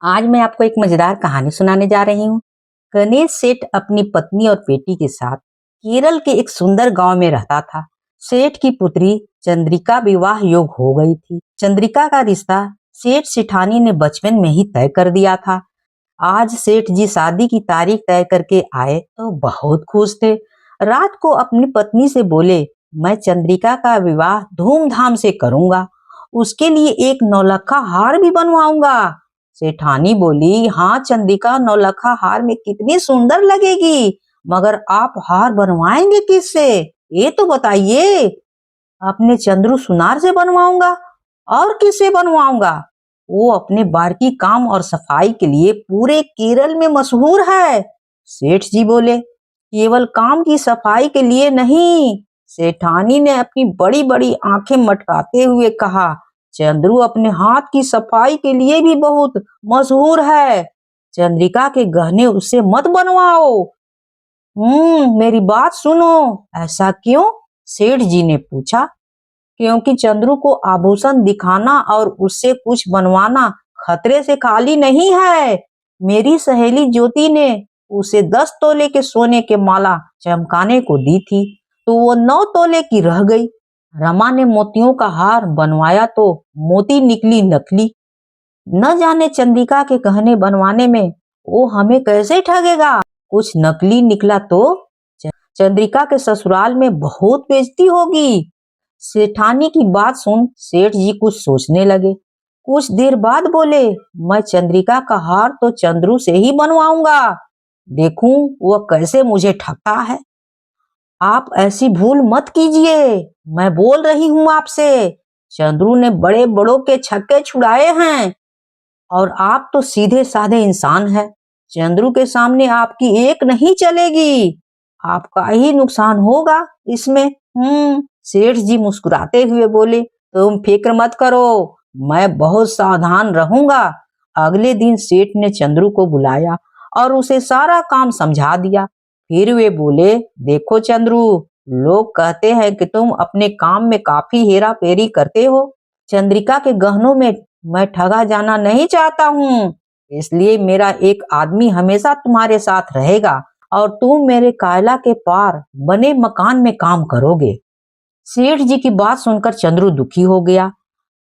आज मैं आपको एक मजेदार कहानी सुनाने जा रही हूँ। गणेश सेठ अपनी पत्नी और बेटी के साथ केरल के एक सुंदर गांव में रहता था। सेठ की पुत्री चंद्रिका विवाह योग हो गई थी। चंद्रिका का रिश्ता सेठ सेठानी ने बचपन में ही तय कर दिया था। आज सेठ जी शादी की तारीख तय करके आए तो बहुत खुश थे। रात को अपनी पत्नी से बोले, मैं चंद्रिका का विवाह धूमधाम से करूंगा, उसके लिए एक नौलखा हार भी बनवाऊंगा। सेठानी बोली, हाँ चंद्रिका, नौलखा हार में कितनी सुंदर लगेगी, मगर आप हार बनवाएंगे किससे, ये तो बताइए। अपने चंद्रू सुनार से बनवाऊंगा। और किससे बनवाऊंगा? वो अपने बारीकी काम और सफाई के लिए पूरे केरल में मशहूर है। सेठ जी बोले, केवल काम की सफाई के लिए नहीं। सेठानी ने अपनी बड़ी बड़ी आंखें मटकाते हुए कहा, चंद्रू अपने हाथ की सफाई के लिए भी बहुत मशहूर है। चंद्रिका के गहने उससे मत बनवाओ। मेरी बात सुनो। ऐसा क्यों? सेठ जी ने पूछा। क्योंकि चंद्रू को आभूषण दिखाना और उससे कुछ बनवाना खतरे से खाली नहीं है। मेरी सहेली ज्योति ने उसे 10 तोले के सोने के माला चमकाने को दी थी, तो वो 9 तोले की रह गई। रमा ने मोतियों का हार बनवाया तो मोती निकली नकली। न जाने चंद्रिका के गहने बनवाने में वो हमें कैसे ठगेगा। कुछ नकली निकला तो चंद्रिका के ससुराल में बहुत बेइज्जती होगी। सेठानी की बात सुन सेठ जी कुछ सोचने लगे। कुछ देर बाद बोले, मैं चंद्रिका का हार तो चंद्रू से ही बनवाऊंगा, देखूं वह कैसे मुझे ठगता है। आप ऐसी भूल मत कीजिए, मैं बोल रही हूँ आपसे। चंद्रू ने बड़े बड़ों के छक्के छुड़ाए हैं और आप तो सीधे साधे इंसान हैं। चंद्रू के सामने आपकी एक नहीं चलेगी, आपका ही नुकसान होगा इसमें। सेठ जी मुस्कुराते हुए बोले, तुम फिक्र मत करो, मैं बहुत सावधान रहूंगा। अगले दिन सेठ ने चंद्रू को बुलाया और उसे सारा काम समझा दिया। फिर वे बोले, देखो चंद्रू, लोग कहते हैं कि तुम अपने काम में काफी हेरा फेरी करते हो। चंद्रिका के गहनों में मैं ठगा जाना नहीं चाहता हूँ, इसलिए मेरा एक आदमी हमेशा तुम्हारे साथ रहेगा और तुम मेरे कायला के पार बने मकान में काम करोगे। सेठ जी की बात सुनकर चंद्रू दुखी हो गया।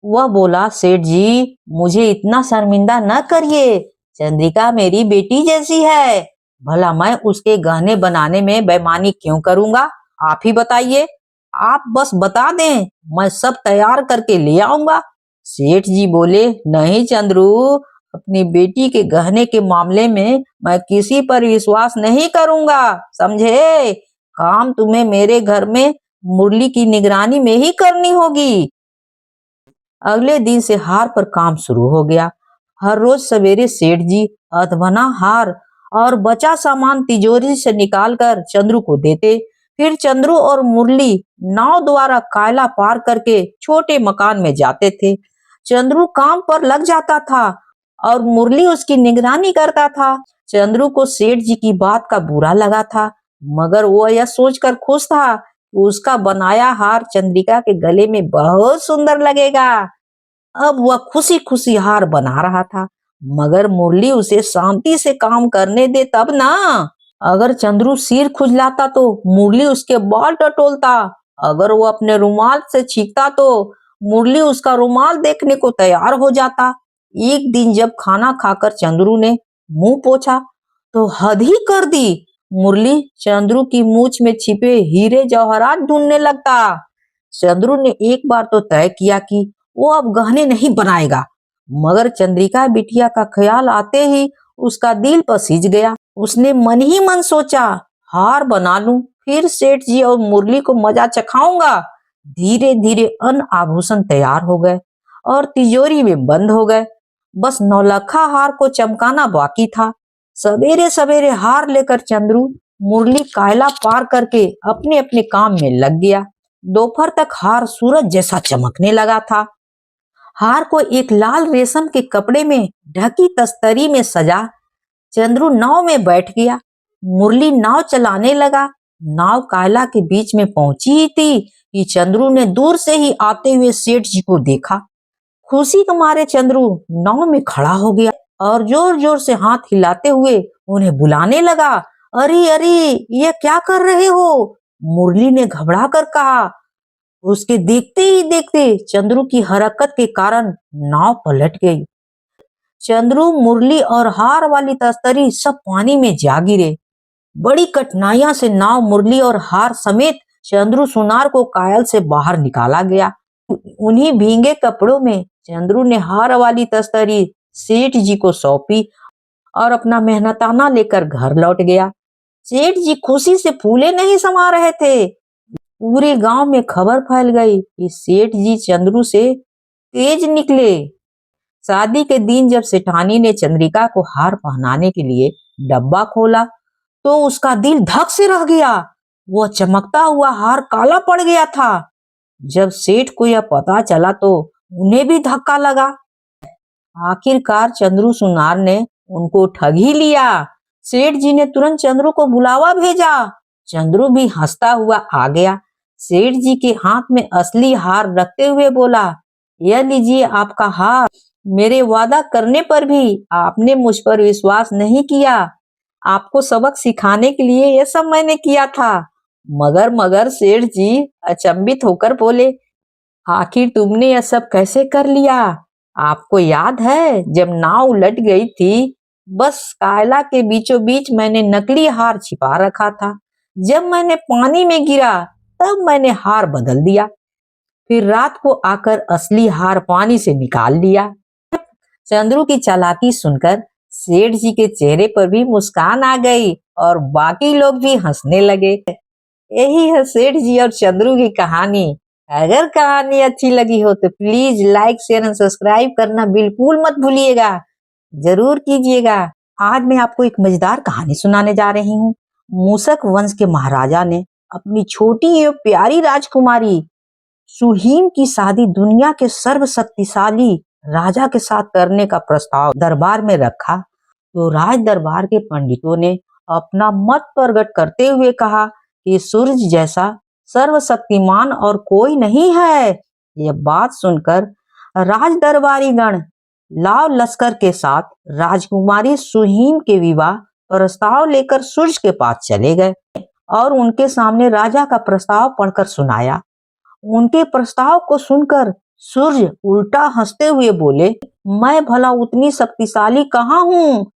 वह बोला, सेठ जी मुझे इतना शर्मिंदा न करिए, चंद्रिका मेरी बेटी जैसी है, भला मैं उसके गहने बनाने में बेईमानी क्यों करूंगा? आप ही बताइए। आप बस बता दें, मैं सब तैयार करके ले आऊंगा। सेठ जी बोले, नहीं चंद्रू, अपनी बेटी के गहने के मामले में मैं किसी पर विश्वास नहीं करूंगा, समझे? काम तुम्हें मेरे घर में मुरली की निगरानी में ही करनी होगी। अगले दिन से हार पर काम शुरू हो गया। हर रोज सवेरे सेठ जी अधबना हार और बचा सामान तिजोरी से निकालकर चंद्रू को देते। फिर चंद्रू और मुरली नाव द्वारा कायला पार करके छोटे मकान में जाते थे। चंद्रू काम पर लग जाता था और मुरली उसकी निगरानी करता था। चंद्रू को सेठ जी की बात का बुरा लगा था, मगर वो यह सोचकर खुश था कि उसका बनाया हार चंद्रिका के गले में बहुत सुंदर लगेगा। अब वह खुशी खुशी हार बना रहा था, मगर मुरली उसे शांति से काम करने दे तब ना। अगर चंद्रू सिर खुजलाता तो मुरली उसके बाल टटोलता। अगर वो अपने रुमाल से छींकता तो मुरली उसका रुमाल देखने को तैयार हो जाता। एक दिन जब खाना खाकर चंद्रू ने मुंह पोंछा तो हद ही कर दी। मुरली चंद्रू की मूंछ में छिपे हीरे जवाहरात ढूंढने लगता। चंद्रू ने एक बार तो तय किया कि वो अब गहने नहीं बनाएगा, मगर चंद्रिका बिटिया का ख्याल आते ही उसका दिल पसीज गया। उसने मन ही मन सोचा, हार बना लूं, फिर सेठ जी और मुरली को मजा चखाऊंगा। धीरे धीरे अन्य आभूषण तैयार हो गए और तिजोरी में बंद हो गए। बस नौलखा हार को चमकाना बाकी था। सवेरे सवेरे हार लेकर चंद्रू मुरली कायला पार करके अपने अपने काम में लग गया। दोपहर तक हार सूरज जैसा चमकने लगा था। हार को एक लाल रेशम के कपड़े में ढकी तस्तरी में सजा चंद्रू नाव में बैठ गया। मुरली नाव चलाने लगा। नाव कायला के बीच में पहुंची ही थी कि चंद्रू ने दूर से ही आते हुए सेठ जी को देखा। खुशी के मारे चंद्रू नाव में खड़ा हो गया। और जोर जोर से हाथ हिलाते हुए उन्हें बुलाने लगा। अरे अरे, ये क्या कर रहे हो? मुरली ने घबरा कर कहा। उसके देखते ही देखते चंद्रू की हरकत के कारण नाव पलट गई। चंद्रू, मुरली और हार वाली तस्तरी सब पानी में जा गिरे। बड़ी कठिनाइयां से नाव, मुरली और हार समेत चंद्रू सुनार को कायल से बाहर निकाला गया। उन्हीं भीगे कपड़ों में चंद्रू ने हार वाली तस्तरी सेठ जी को सौंपी और अपना मेहनताना लेकर घर लौट गया। सेठ जी खुशी से फूले नहीं समा रहे थे। पूरे गांव में खबर फैल गई कि सेठ जी चंद्रू से तेज निकले। शादी के दिन जब सेठानी ने चंद्रिका को हार पहनाने के लिए डब्बा खोला तो उसका दिल धक से रह गया। वह चमकता हुआ हार काला पड़ गया था। जब सेठ को यह पता चला तो उन्हें भी धक्का लगा। आखिरकार चंद्रू सुनार ने उनको ठग ही लिया। सेठ जी ने तुरंत चंद्रू को बुलावा भेजा। चंद्रू भी हंसता हुआ आ गया। सेठ जी के हाथ में असली हार रखते हुए बोला, यह लीजिए आपका हार। मेरे वादा करने पर भी आपने मुझ पर विश्वास नहीं किया। आपको सबक सिखाने के लिए यह सब मैंने किया था। मगर सेठ जी अचंभित होकर बोले, आखिर तुमने यह सब कैसे कर लिया? आपको याद है जब नाव उलट गई थी, बस कायला के बीचों बीच मैंने नकली हार छिपा रखा था। जब मैंने पानी में गिरा तब मैंने हार बदल दिया, फिर रात को आकर असली हार पानी से निकाल लिया। चंद्रू की चालाकी सुनकर सेठ जी के चेहरे पर भी मुस्कान आ गई और बाकी लोग भी हंसने लगे। यही है सेठ जी और चंद्रू की कहानी। अगर कहानी अच्छी लगी हो तो please like, share and subscribe करना बिल्कुल मत भूलिएगा। जरूर कीजिएगा। आज मैं आपको एक मजेदार कहानी सुनाने जा रही हूँ। मूसक वंश के महाराजा ने अपनी छोटी एवं प्यारी राजकुमारी सुहीम की शादी दुनिया के सर्वशक्तिशाली राजा के साथ करने का प्रस्ताव दरबार में रखा तो राज दरबार के पंडितों ने अपना मत प्रकट करते हुए कहा कि सूरज जैसा सर्वशक्तिमान और कोई नहीं है। यह बात सुनकर राज दरबारी गण लाव लश्कर के साथ राजकुमारी सुहीम के विवाह प्रस्ताव लेकर सूरज के पास चले गए और उनके सामने राजा का प्रस्ताव पढ़कर सुनाया। उनके प्रस्ताव को सुनकर सूर्य उल्टा हंसते हुए बोले, मैं भला उतनी शक्तिशाली कहाँ हूँ?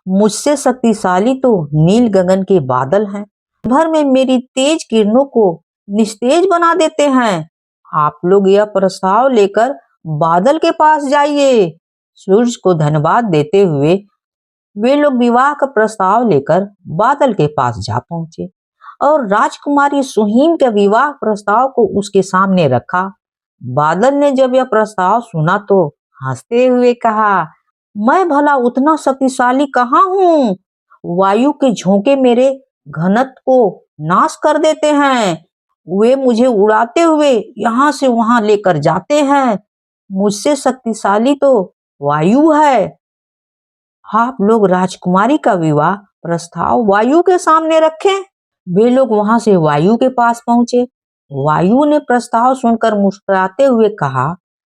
मुझसे शक्तिशाली तो नील गगन के बादल हैं, भर में मेरी तेज किरणों को निस्तेज बना देते हैं। आप लोग यह प्रस्ताव लेकर बादल के पास जाइए। सूरज को धन्यवाद देते हुए वे लोग विवाह का प्रस्ताव लेकर बादल के पास जा पहुंचे और राजकुमारी सुहीम के विवाह प्रस्ताव को उसके सामने रखा। बादल ने जब यह प्रस्ताव सुना तो हंसते हुए कहा, मैं भला उतना शक्तिशाली कहाँ हूँ? वायु के झोंके मेरे घनत्व को नाश कर देते हैं। वे मुझे उड़ाते हुए यहाँ से वहां लेकर जाते हैं। मुझसे शक्तिशाली तो वायु है। आप लोग राजकुमारी का विवाह प्रस्ताव वायु के सामने रखें। वे लोग वहां से वायु के पास पहुंचे। वायु ने प्रस्ताव सुनकर मुस्कुराते हुए कहा,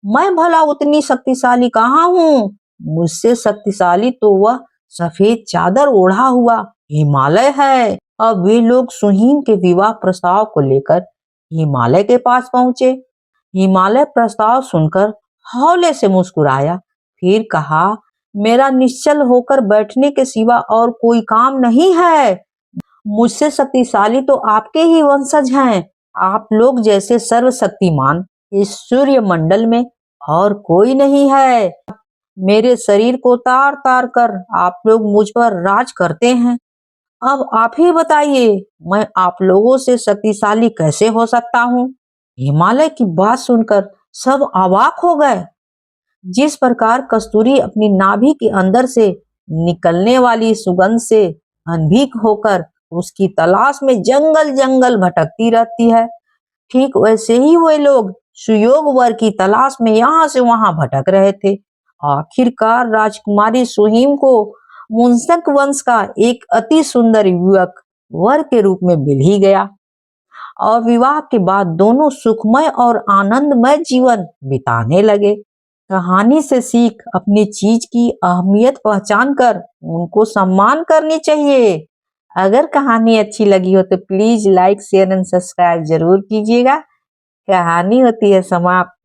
मैं भला उतनी शक्तिशाली कहाँ हूँ? मुझसे शक्तिशाली तो वह सफेद चादर ओढ़ा हुआ हिमालय है। अब वे लोग सुहीम के विवाह प्रस्ताव को लेकर हिमालय के पास पहुंचे। हिमालय प्रस्ताव सुनकर हौले से मुस्कुराया, फिर कहा, मेरा निश्चल होकर बैठने के सिवा और कोई काम नहीं है। मुझसे शक्तिशाली तो आपके ही वंशज हैं। आप लोग जैसे सर्वशक्तिमान इस सूर्य मंडल में और कोई नहीं है। मेरे शरीर को तार तार कर आप लोग मुझ पर राज करते हैं। अब आप ही बताइए, मैं आप लोगों से शक्तिशाली कैसे हो सकता हूँ? हिमालय की बात सुनकर सब अवाक हो गए। जिस प्रकार कस्तूरी अपनी नाभि के अंदर से निकलने वाली सुगंध से अनभिक होकर उसकी तलाश में जंगल जंगल भटकती रहती है, ठीक वैसे ही वे लोग सुयोग वर की तलाश में यहाँ से वहां भटक रहे थे। आखिरकार राजकुमारी सुहीम को मुंसक वंश का एक अति सुंदर युवक वर के रूप में मिल ही गया और विवाह के बाद दोनों सुखमय और आनंदमय जीवन बिताने लगे। कहानी से सीख अपनी चीज की अहमियत पहचान कर उनको सम्मान करनी चाहिए। अगर कहानी अच्छी लगी हो तो please like share and subscribe जरूर कीजिएगा। कहानी होती है समाप्त।